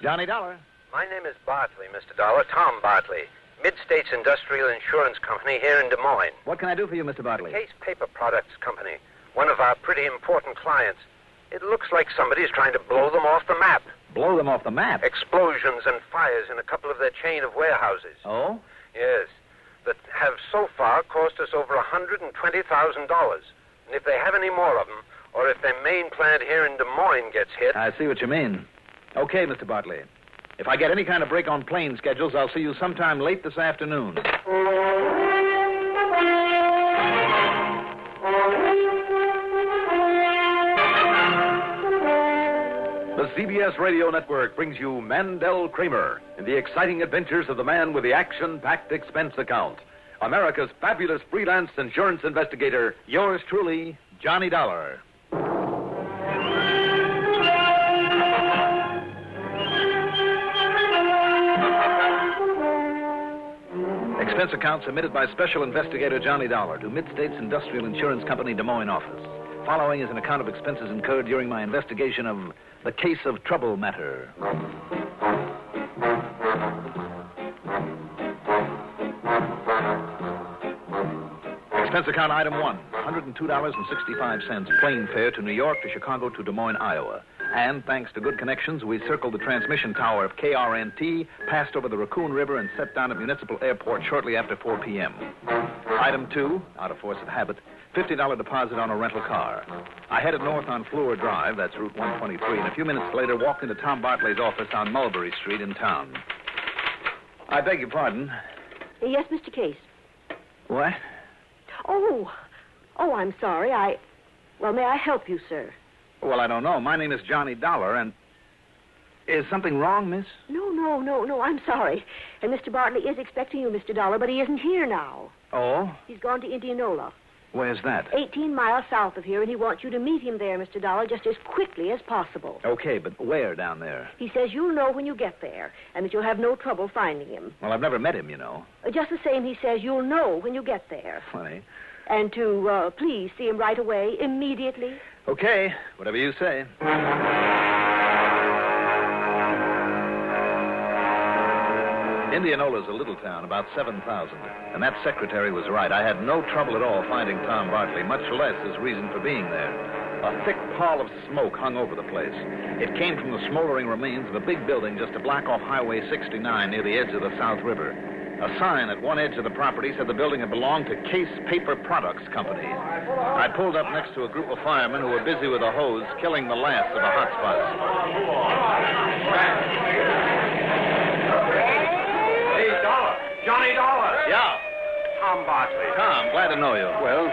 Johnny Dollar. My name is Bartley, Mr. Dollar. Tom Bartley. Mid-States Industrial Insurance Company here in Des Moines. What can I do for you, Mr. Bartley? Case Paper Products Company. One of our pretty important clients. It looks like somebody's trying to blow them off the map. Blow them off the map? Explosions and fires in a couple of their chain of warehouses. Oh? Yes. That have so far cost us over $120,000. And if they have any more of them, or if their main plant here in Des Moines gets hit... I see what you mean. Okay, Mr. Bartley. If I get any kind of break on plane schedules, I'll see you sometime late this afternoon. The CBS Radio Network brings you Mandel Kramer in the exciting adventures of the man with the action-packed expense account. America's fabulous freelance insurance investigator, Yours truly, Johnny Dollar. Expense account submitted by Special Investigator Johnny Dollar to Mid-States Industrial Insurance Company, Des Moines office. Following is an account of expenses incurred during my investigation of the case of trouble matter. Expense account item 1, $102.65 plane fare to New York to Chicago to Des Moines, Iowa. And thanks to good connections, we circled the transmission tower of KRNT, passed over the Raccoon River, and set down at Municipal Airport shortly after 4 p.m. Item 2, out of force of habit, $50 deposit on a rental car. I headed north on Fleur Drive, that's Route 123, and a few minutes later walked into Tom Bartley's office on Mulberry Street in town. I beg your pardon. Yes, Mr. Case. What? Oh, I'm sorry. Well, may I help you, sir? Well, I don't know. My name is Johnny Dollar, and... Is something wrong, miss? No. I'm sorry. And Mr. Bartley is expecting you, Mr. Dollar, but he isn't here now. Oh? He's gone to Indianola. Where's that? 18 miles south of here, and he wants you to meet him there, Mr. Dollar, just as quickly as possible. Okay, but where down there? He says you'll know when you get there, and that you'll have no trouble finding him. Well, I've never met him, you know. Just the same, he says you'll know when you get there. Funny. And to, please see him right away, immediately. Okay, whatever you say. Indianola's a little town, about 7,000. And that secretary was right. I had no trouble at all finding Tom Bartley, much less his reason for being there. A thick pall of smoke hung over the place. It came from the smoldering remains of a big building just a block off Highway 69 near the edge of the South River. A sign at one edge of the property said the building had belonged to Case Paper Products Company. I pulled up next to a group of firemen who were busy with a hose, killing the last of the hot spots. Hey, Dollar. Johnny Dollar. Yeah. Tom Bartley. Tom, glad to know you. Well,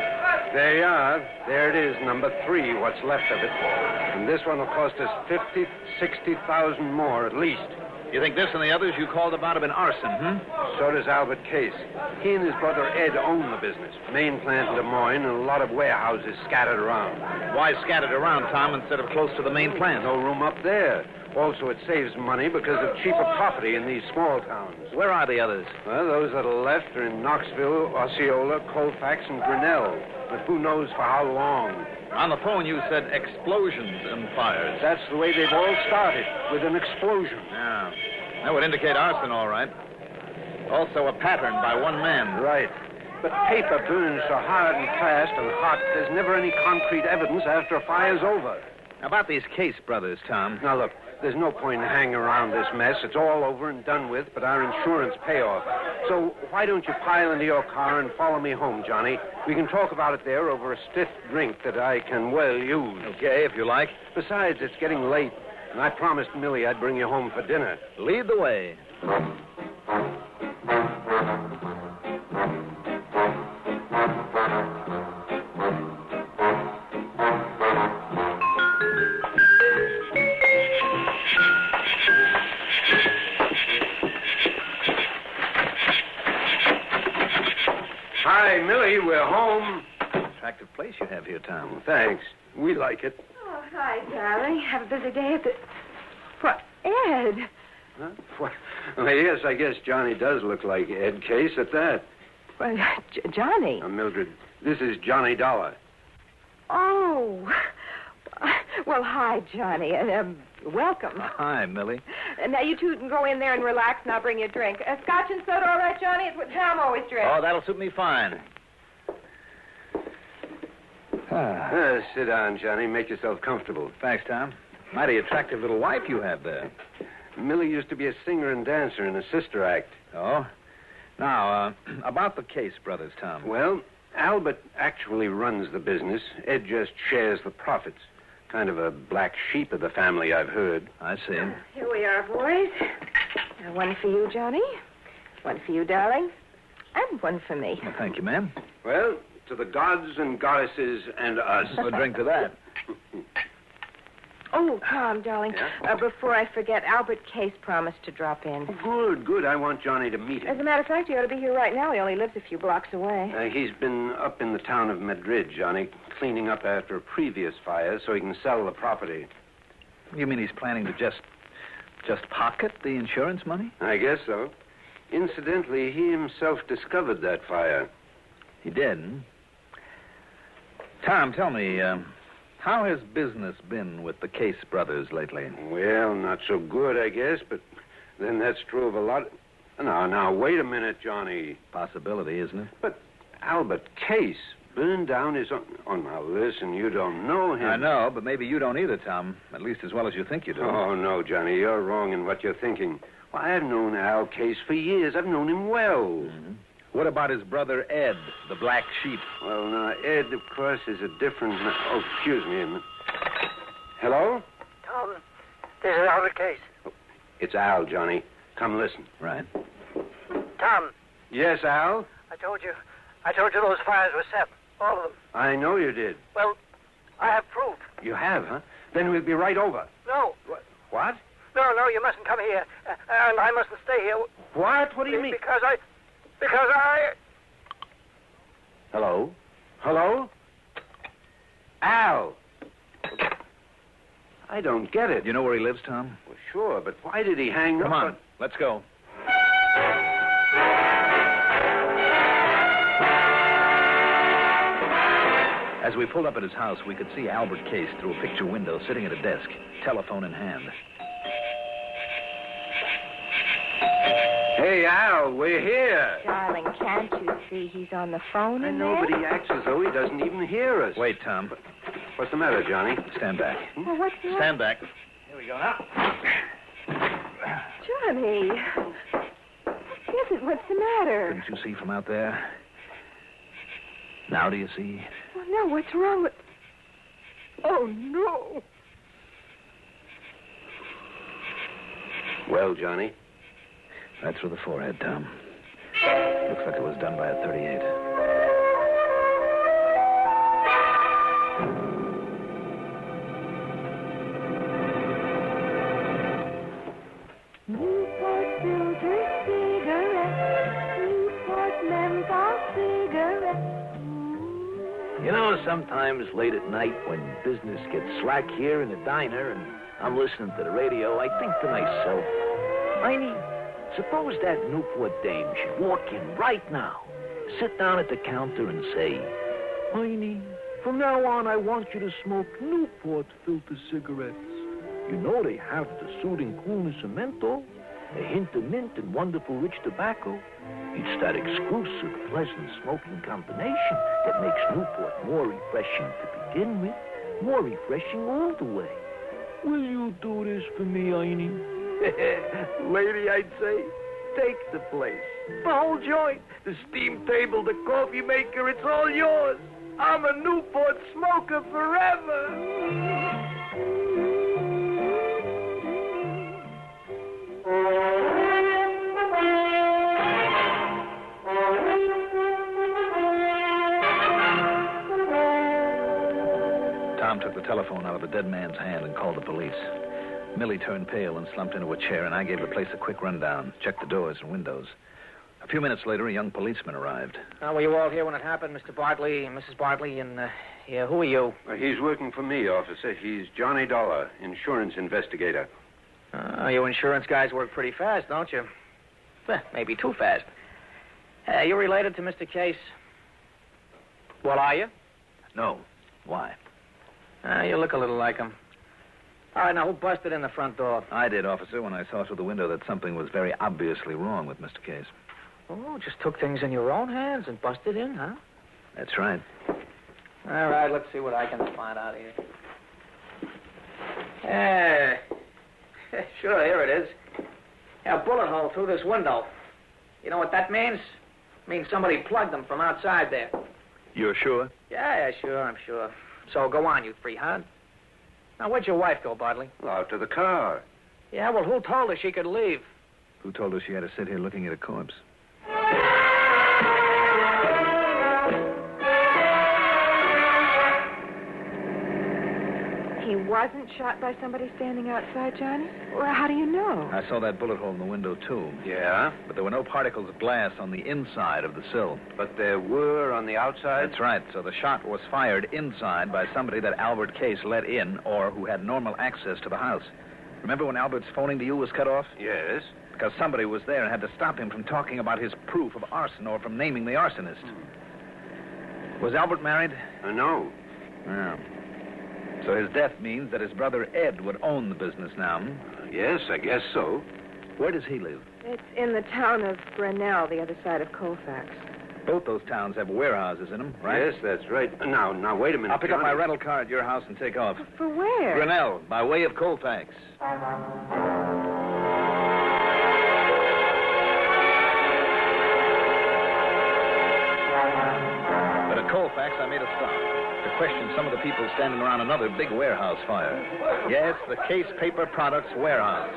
there you are. There it is, number 3, what's left of it. And this one will cost us $50,000, $60,000 more at least. You think this and the others you called about have been arson, So does Albert Case. He and his brother Ed own the business. Main plant in Des Moines and a lot of warehouses scattered around. Why scattered around, Tom, instead of close to the main plant? No room up there. Also, it saves money because of cheaper property in these small towns. Where are the others? Well, those that are left are in Knoxville, Osceola, Colfax, and Grinnell. But who knows for how long? On the phone, you said explosions and fires. That's the way they've all started, with an explosion. Yeah. That would indicate arson, all right. Also a pattern by one man. Right. But paper burns so hard and fast and hot, there's never any concrete evidence after a fire's over. About these Case brothers, Tom. Now, look, there's no point in hanging around this mess. It's all over and done with, but our insurance payoff. So why don't you pile into your car and follow me home, Johnny? We can talk about it there over a stiff drink that I can well use. Okay, if you like. Besides, it's getting late, and I promised Millie I'd bring you home for dinner. Lead the way. Hi, Millie, we're home. Attractive place you have here, Tom. Thanks. We like it. Oh, hi, darling. Have a busy day at the... What, Ed? Huh? Well, yes, I guess Johnny does look like Ed Case at that. Well, Johnny. Now, Mildred, this is Johnny Dollar. Oh. Well, hi, Johnny. Welcome. Hi, Millie. Now, you two can go in there and relax, and I'll bring you a drink. Scotch and soda, all right, Johnny? It's what Tom always drinks. Oh, that'll suit me fine. Sit down, Johnny. Make yourself comfortable. Thanks, Tom. Mighty attractive little wife you have there. Millie used to be a singer and dancer in a sister act. Oh? Now, about the Case brothers, Tom. Well, Albert actually runs the business. Ed just shares the profits. Kind of a black sheep of the family, I've heard. I see. Here we are, boys. One for you, Johnny. One for you, darling. And one for me. Well, thank you, ma'am. Well, to the gods and goddesses and us. We'll drink to that. Oh, Tom, darling. Yeah? Before I forget, Albert Case promised to drop in. Good. I want Johnny to meet As him. a matter of fact, he ought to be here right now. He only lives a few blocks away. He's been up in the town of Madrid, Johnny, cleaning up after a previous fire so he can sell the property. You mean he's planning to just pocket the insurance money? I guess so. Incidentally, he himself discovered that fire. He did, hmm? Tom, tell me, how has business been with the Case brothers lately? Well, not so good, I guess, but then that's true of a lot. Now, wait a minute, Johnny. Possibility, isn't it? But Albert Case burned down his own... Oh, now, listen, you don't know him. I know, but maybe you don't either, Tom. At least as well as you think you do. Oh, no, Johnny, you're wrong in what you're thinking. Well, I've known Al Case for years. I've known him well. Mm-hmm. What about his brother Ed, the black sheep? Well, now, Ed, of course, is a different... Oh, excuse me a minute. Hello? Tom, this is Albert Case. It's Al, Johnny. Come listen. Right. Tom, Yes, Al? I told you those fires were set. All of them. I know you did. Well, I have proof. You have, huh? Then we'll be right over. No. What? No, you mustn't come here. And I mustn't stay here. What? What do you mean? Because I... Hello? Hello? Al! I don't get it. You know where he lives, Tom? Well, sure, but why did he hang up? Come on, let's go. As we pulled up at his house, we could see Albert Case through a picture window, sitting at a desk, telephone in hand. Hey, Al, we're here. Darling, can't you see he's on the phone I in know, there? but he acts as though he doesn't even hear us. Wait, Tom. What's the matter, Johnny? Stand back. Well, what's that? Stand back. Here we go now. Johnny. Yes, what's the matter? Couldn't you see from out there? Now do you see? Oh, no, what's wrong with... Oh, no. Well, Johnny? Right through the forehead, Tom. Looks like it was done by a .38. Newport filter cigarette, Newport menthol cigarette. You know, sometimes late at night when business gets slack here in the diner and I'm listening to the radio, I think to myself, Miney, suppose that Newport dame should walk in right now, sit down at the counter and say, Miney, from now on I want you to smoke Newport filter cigarettes. You know they have the soothing coolness of menthol, a hint of mint and wonderful rich tobacco. It's that exclusive, pleasant smoking combination that makes Newport more refreshing to begin with, more refreshing all the way. Will you do this for me, Einie? Lady, I'd say, take the place. The whole joint, the steam table, the coffee maker, it's all yours. I'm a Newport smoker forever. Tom took the telephone out of the dead man's hand and called the police. Millie turned pale and slumped into a chair, and I gave the place a quick rundown, checked the doors and windows. A few minutes later, a young policeman arrived. Were you all here when it happened, Mr. Bartley, Mrs. Bartley, and, who are you? He's working for me, officer. He's Johnny Dollar, insurance investigator. You insurance guys work pretty fast, don't you? Maybe too fast. You related to Mr. Case? Well, are you? No. Why? You look a little like him. All right, now, who busted in the front door? I did, officer, when I saw through the window that something was very obviously wrong with Mr. Case. Oh, just took things in your own hands and busted in, huh? That's right. All right, let's see what I can find out here. Yeah. Sure, here it is. Yeah, a bullet hole through this window. You know what that means? It means somebody plugged them from outside there. You're sure? Yeah, sure, I'm sure. So go on, you three-hard. Now, where'd your wife go, Bartley? Out to the car. Yeah, well, who told her she could leave? Who told her she had to sit here looking at a corpse? He wasn't shot by somebody standing outside, Johnny? Well, how do you know? I saw that bullet hole in the window, too. Yeah? But there were no particles of glass on the inside of the sill. But there were on the outside? That's right. So the shot was fired inside by somebody that Albert Case let in or who had normal access to the house. Remember when Albert's phoning to you was cut off? Yes. Because somebody was there and had to stop him from talking about his proof of arson or from naming the arsonist. Was Albert married? No. Yeah. So his death means that his brother Ed would own the business now. Yes, I guess so. Where does he live? It's in the town of Grinnell, the other side of Colfax. Both those towns have warehouses in them, right? Yes, that's right. Now, wait a minute. I'll pick up Johnny. my rental car at your house and take off. For where? Grinnell, by way of Colfax. But at Colfax, I made a stop to question some of the people standing around another big warehouse fire. Yes, the Case Paper Products warehouse.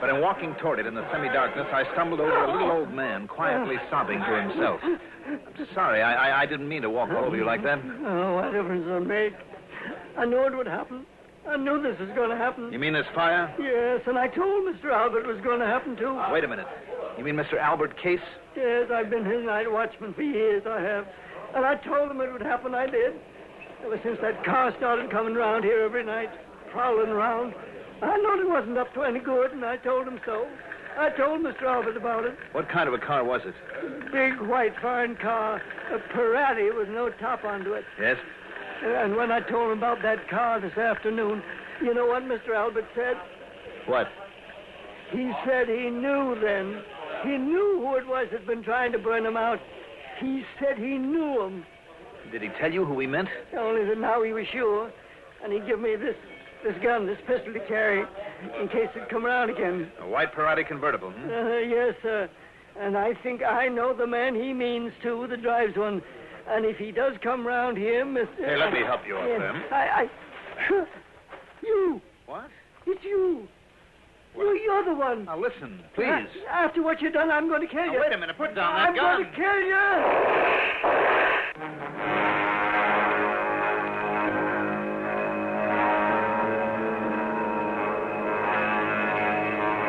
But in walking toward it in the semi-darkness, I stumbled over a little old man quietly sobbing to himself. I'm sorry, I didn't mean to walk all over you like that. Oh, what difference does it make? I knew it would happen. I knew this was going to happen. You mean this fire? Yes, and I told Mr. Albert it was going to happen, too. Wait a minute. You mean Mr. Albert Case? Yes, I've been his night watchman for years, I have. And I told him it would happen, I did. Ever since that car started coming around here every night, prowling around, I knowed it wasn't up to any good, and I told him so. I told Mr. Albert about it. What kind of a car was it? Big, white, fine car. A Pirati with no top onto it. Yes? And when I told him about that car this afternoon, you know what Mr. Albert said? What? He said he knew then. He knew who it was that'd been trying to burn him out. He said he knew him. Did he tell you who he meant? Only that now he was sure. And he give me this gun, this pistol to carry, in case it'd come around again. A white Pirati convertible, Yes, sir. And I think I know the man he means, too, that drives one. And if he does come round here, Mr... Hey, let me help you up, Yes, Sam. You. What? It's you. You're the one. Now, listen, please. After what you've done, I'm going to kill you. Wait a minute. Put down that I'm gun. going to kill you.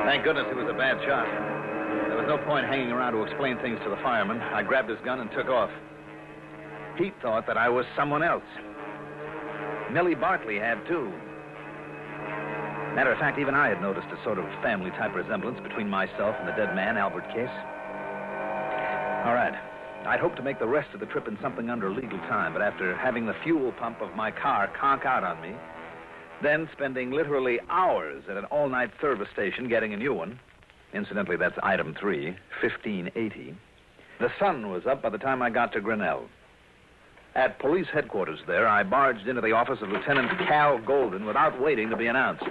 Thank goodness it was a bad shot. There was no point hanging around to explain things to the fireman. I grabbed his gun and took off. Pete thought that I was someone else. Millie Bartley had, too. Matter of fact, even I had noticed a sort of family-type resemblance between myself and the dead man, Albert Case. All right. I'd hoped to make the rest of the trip in something under legal time, but after having the fuel pump of my car conk out on me, then spending literally hours at an all-night service station getting a new one, incidentally, that's item 3, 1580, the sun was up by the time I got to Grinnell. At police headquarters there, I barged into the office of Lieutenant Cal Golden without waiting to be announced.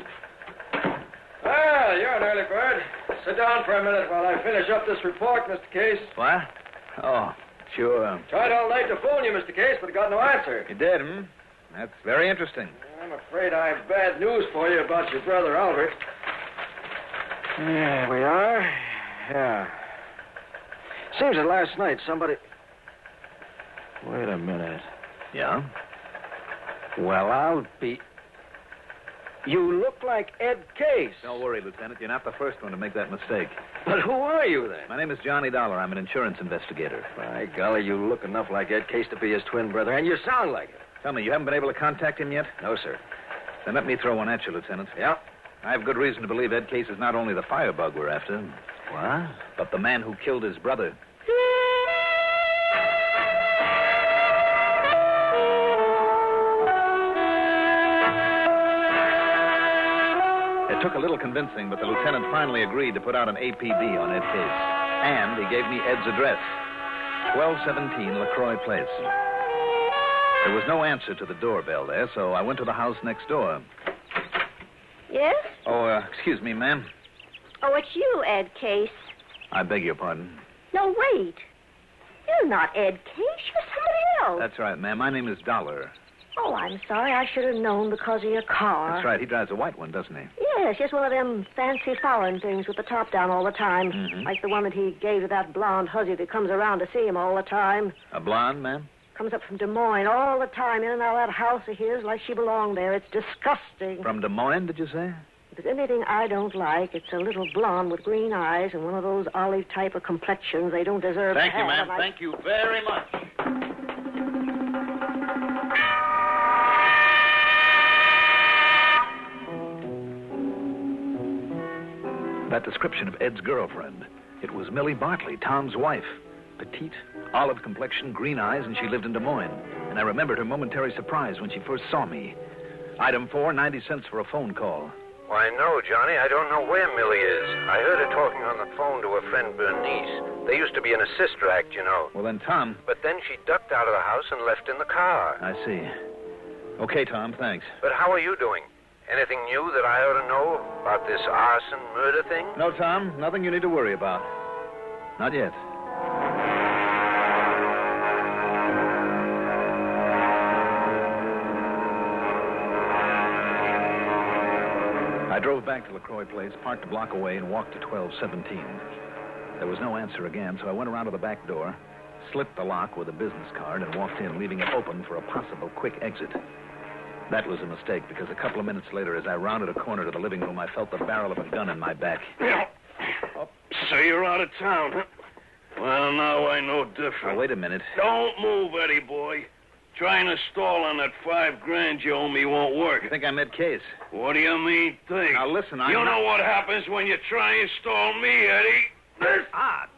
Well, you're an early bird. Sit down for a minute while I finish up this report, Mr. Case. What? Oh, sure. Tried all night to phone you, Mr. Case, but got no answer. You did, hmm? That's very interesting. I'm afraid I have bad news for you about your brother, Albert. There we are. Yeah. Seems that last night somebody... Wait a minute. Yeah? Well, I'll be... You look like Ed Case. Don't worry, Lieutenant. You're not the first one to make that mistake. But who are you, then? My name is Johnny Dollar. I'm an insurance investigator. By golly, you look enough like Ed Case to be his twin brother, and you sound like it. Tell me, you haven't been able to contact him yet? No, sir. Then let me throw one at you, Lieutenant. Yeah? I have good reason to believe Ed Case is not only the firebug we're after, What? but the man who killed his brother. took a little convincing, but the lieutenant finally agreed to put out an APB on Ed Case. And he gave me Ed's address, 1217 LaCroix Place. There was no answer to the doorbell there, so I went to the house next door. Yes? Oh, excuse me, ma'am. Oh, it's you, Ed Case. I beg your pardon. No, wait. You're not Ed Case. You're somebody else. That's right, ma'am. My name is Dollar. Oh, I'm sorry. I should have known because of your car. That's right. He drives a white one, doesn't he? Yes, just one of them fancy foreign things with the top down all the time. Mm-hmm. Like the one that he gave to that blonde hussy that comes around to see him all the time. A blonde, ma'am? Comes up from Des Moines all the time, in and out of that house of his like she belonged there. It's disgusting. From Des Moines, did you say? If there's anything I don't like, it's a little blonde with green eyes and one of those olive type of complexions they don't deserve Thank to you, have. ma'am. Thank you very much. That description of Ed's girlfriend. It was Millie Bartley, Tom's wife. Petite, olive complexion, green eyes, and she lived in Des Moines. And I remembered her momentary surprise when she first saw me. Item 4, 90 cents for a phone call. Why, no, Johnny. I don't know where Millie is. I heard her talking on the phone to her friend Bernice. They used to be in a sister act, you know. Well, then, Tom... But then she ducked out of the house and left in the car. I see. Okay, Tom, thanks. But how are you doing? Anything new that I ought to know about this arson murder thing? No, Tom, nothing you need to worry about. Not yet. I drove back to LaCroix Place, parked a block away, and walked to 1217. There was no answer again, so I went around to the back door, slipped the lock with a business card, and walked in, leaving it open for a possible quick exit. That was a mistake, because a couple of minutes later, as I rounded a corner to the living room, I felt the barrel of a gun in my back. Oh, so you're out of town, huh? Well, now I know different. Now, wait a minute. Don't move, Eddie boy. Trying to stall on that $5,000 you owe me won't work. You think I'm Ed Case? What do you mean, think? Now, listen, You know what happens when you try and stall me, Eddie? This... Ah!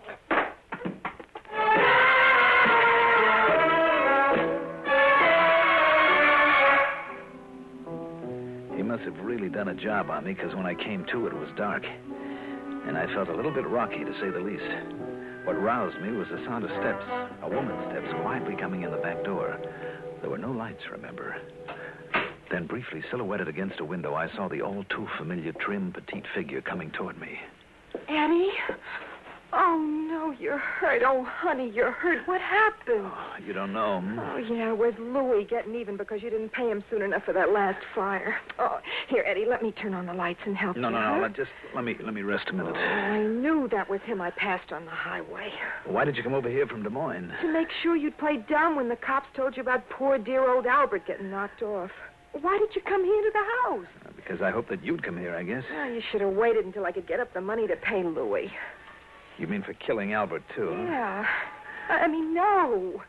He must have really done a job on me, because when I came to, it was dark. And I felt a little bit rocky, to say the least. What roused me was the sound of steps, a woman's steps, quietly coming in the back door. There were no lights, remember. Then, briefly silhouetted against a window, I saw the all-too-familiar, trim, petite figure coming toward me. Eddie? Oh, no, you're hurt. Oh, honey, you're hurt. What happened? Oh, you don't know. Oh, yeah, where's Louie getting even because you didn't pay him soon enough for that last fire? Oh, here, Eddie, let me turn on the lights and help you. No. Just let me rest a minute. Oh, I knew that was him I passed on the highway. Why did you come over here from Des Moines? To make sure you'd play dumb when the cops told you about poor dear old Albert getting knocked off. Why did you come here to the house? Because I hoped that you'd come here, I guess. Oh, you should have waited until I could get up the money to pay Louie. You mean for killing Albert, too? Huh? Yeah. I mean, no.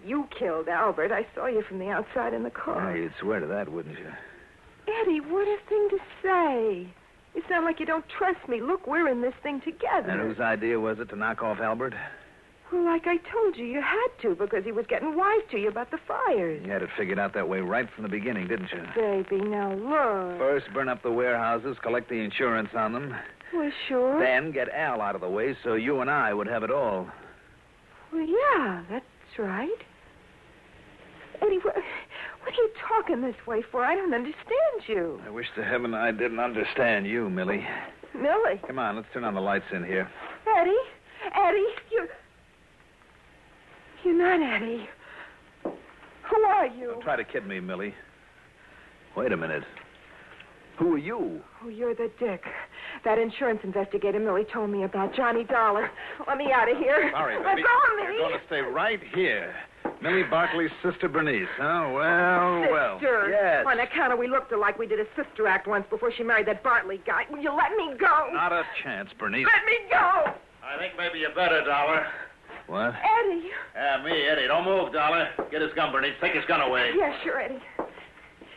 You killed Albert. I saw you from the outside in the car. Yeah, you'd swear to that, wouldn't you? Eddie, what a thing to say. You sound like you don't trust me. Look, we're in this thing together. And whose idea was it to knock off Albert? Well, like I told you, you had to because he was getting wise to you about the fires. You had it figured out that way right from the beginning, didn't you? Baby, now look. First, burn up the warehouses, collect the insurance on them. Well, sure. Then get Al out of the way so you and I would have it all. Well, yeah, that's right. Eddie, what are you talking this way for? I don't understand you. I wish to heaven I didn't understand you, Millie. Millie? Come on, let's turn on the lights in here. Eddie, you're not Eddie. Who are you? Don't try to kid me, Millie. Wait a minute. Who are you? Oh, you're the dick. That insurance investigator Millie told me about, Johnny Dollar. Let me out of here. Sorry, baby. Let go of me. You're going to stay right here. Millie Barkley's sister Bernice, huh? Well. Sister? Yes. On account of we looked alike, we did a sister act once before she married that Bartley guy. Will you let me go? Not a chance, Bernice. Let me go. I think maybe you better, Dollar. What? Eddie. Yeah, me, Eddie. Don't move, Dollar. Get his gun, Bernice. Take his gun away. Yeah, sure, Eddie.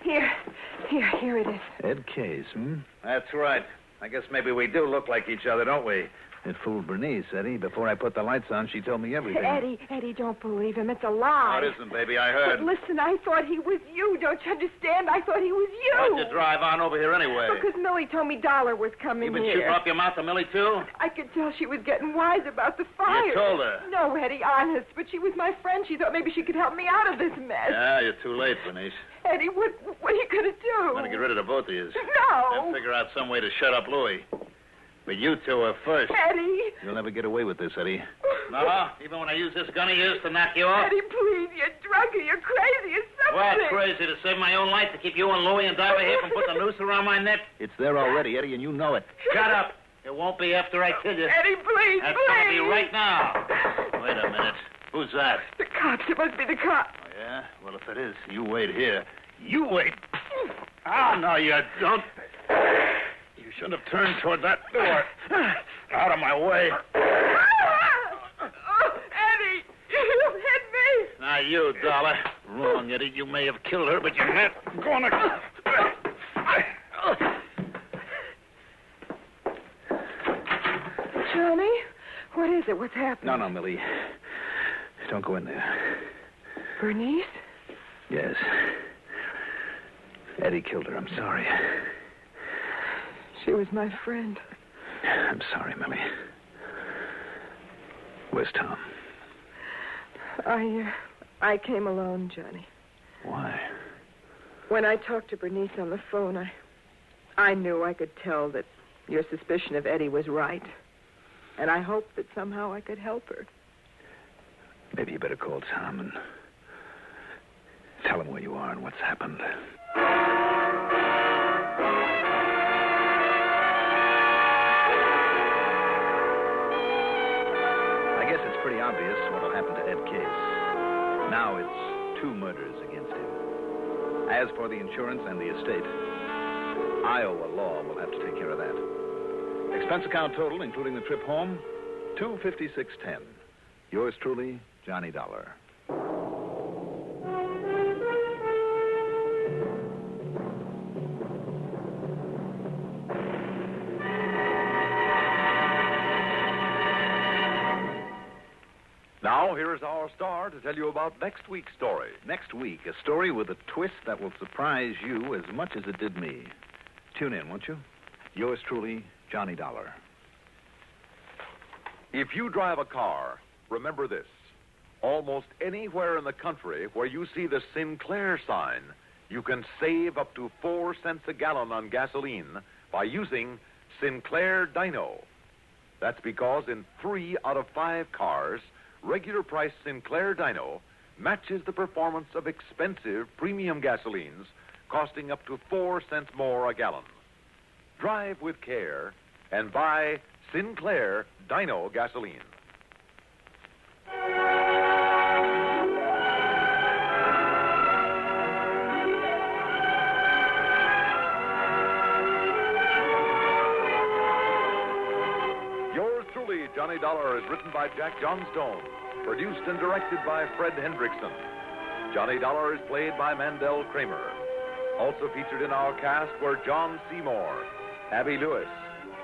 Here it is. Ed Case, hmm? That's right. I guess maybe we do look like each other, don't we? It fooled Bernice, Eddie. Before I put the lights on, she told me everything. Eddie, don't believe him. It's a lie. No, it isn't, baby. I heard. But listen, I thought he was you. Don't you understand? I thought he was you. Why'd you drive on over here anyway? Because Millie told me Dollar was coming You been here. shooting off your mouth to Millie, too? I could tell she was getting wise about the fire. You told her. No, Eddie, honest. But she was my friend. She thought maybe she could help me out of this mess. Yeah, you're too late, Bernice. Eddie, what are you going to do? I'm going to get rid of the both of you. No. Then figure out some way to shut up Louie. But you two are first. Eddie. You'll never get away with this, Eddie. No, even when I use this gun of yours to knock you off? Eddie, please, you're drunk or you're crazy or something. What, crazy to save my own life to keep you and Louie and Diver here from putting a noose around my neck? It's there already, Eddie, and you know it. Shut up. It won't be after I kill you. Eddie, please, That's please. going to be right now. Wait a minute. Who's that? The cops. It must be the cops. Oh, yeah? Well, if it is, you wait here. You wait. Oh, no, you don't. You should have turned toward that door. Out of my way. Oh, Eddie, you hit me. Now, you, Dollar. Wrong, Eddie. You may have killed her, but you're not going to... Johnny, what is it? What's happening? No, Millie. Don't go in there. Bernice? Yes. Eddie killed her. I'm sorry. She was my friend. I'm sorry, Millie. Where's Tom? I came alone, Johnny. Why? When I talked to Bernice on the phone, I knew I could tell that your suspicion of Eddie was right. And I hoped that somehow I could help her. Maybe you better call Tom and tell him where you are and what's happened. I guess it's pretty obvious what'll happen to Ed Case. Now it's 2 murders against him. As for the insurance and the estate, Iowa law will have to take care of that. Expense account total, including the trip home, $256.10. Yours truly, Johnny Dollar. Now, here is our star to tell you about next week's story. Next week, a story with a twist that will surprise you as much as it did me. Tune in, won't you? Yours truly, Johnny Dollar. If you drive a car, remember this. Almost anywhere in the country where you see the Sinclair sign, you can save up to 4 cents a gallon on gasoline by using Sinclair Dino. That's because in 3 out of 5 cars, regular price Sinclair Dino matches the performance of expensive premium gasolines costing up to 4 cents more a gallon. Drive with care and buy Sinclair Dino gasoline. Yours truly, Johnny Dollar, is written by Jack Johnstone, produced and directed by Fred Hendrickson. Johnny Dollar is played by Mandel Kramer. Also featured in our cast were John Seymour, Abby Lewis,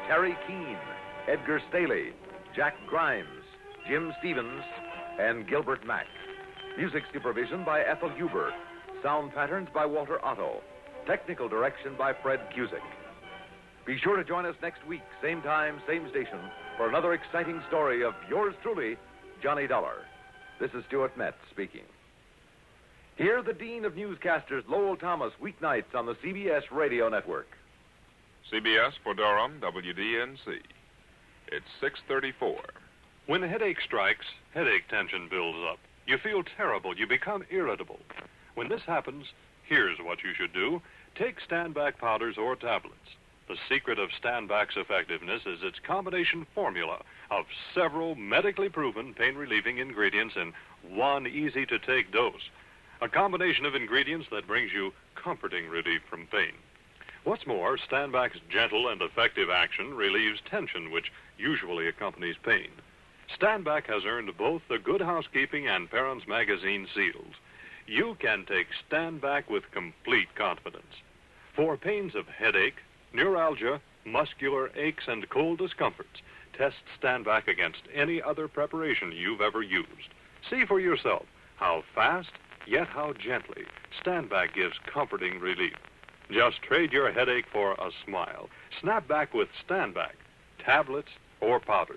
Terry Keane, Edgar Staley, Jack Grimes, Jim Stevens, and Gilbert Mack. Music supervision by Ethel Huber. Sound patterns by Walter Otto. Technical direction by Fred Cusick. Be sure to join us next week, same time, same station, for another exciting story of yours truly, Johnny Dollar. This is Stuart Metz speaking. Hear the Dean of Newscasters, Lowell Thomas, weeknights on the CBS Radio Network. CBS for Durham, WDNC. It's 6:34. When a headache strikes, headache tension builds up. You feel terrible. You become irritable. When this happens, here's what you should do. Take Stand-Back powders or tablets. The secret of Stand-Back's effectiveness is its combination formula of several medically proven pain-relieving ingredients in one easy-to-take dose. A combination of ingredients that brings you comforting relief from pain. What's more, Stand-Back's gentle and effective action relieves tension, which usually accompanies pain. Stand-Back has earned both the Good Housekeeping and Parents Magazine seals. You can take Stand-Back with complete confidence. For pains of headache, neuralgia, muscular aches, and cold discomforts, Test Standback against any other preparation you've ever used. See for yourself how fast, yet how gently, Standback gives comforting relief. Just trade your headache for a smile. Snap back with Standback, tablets or powders.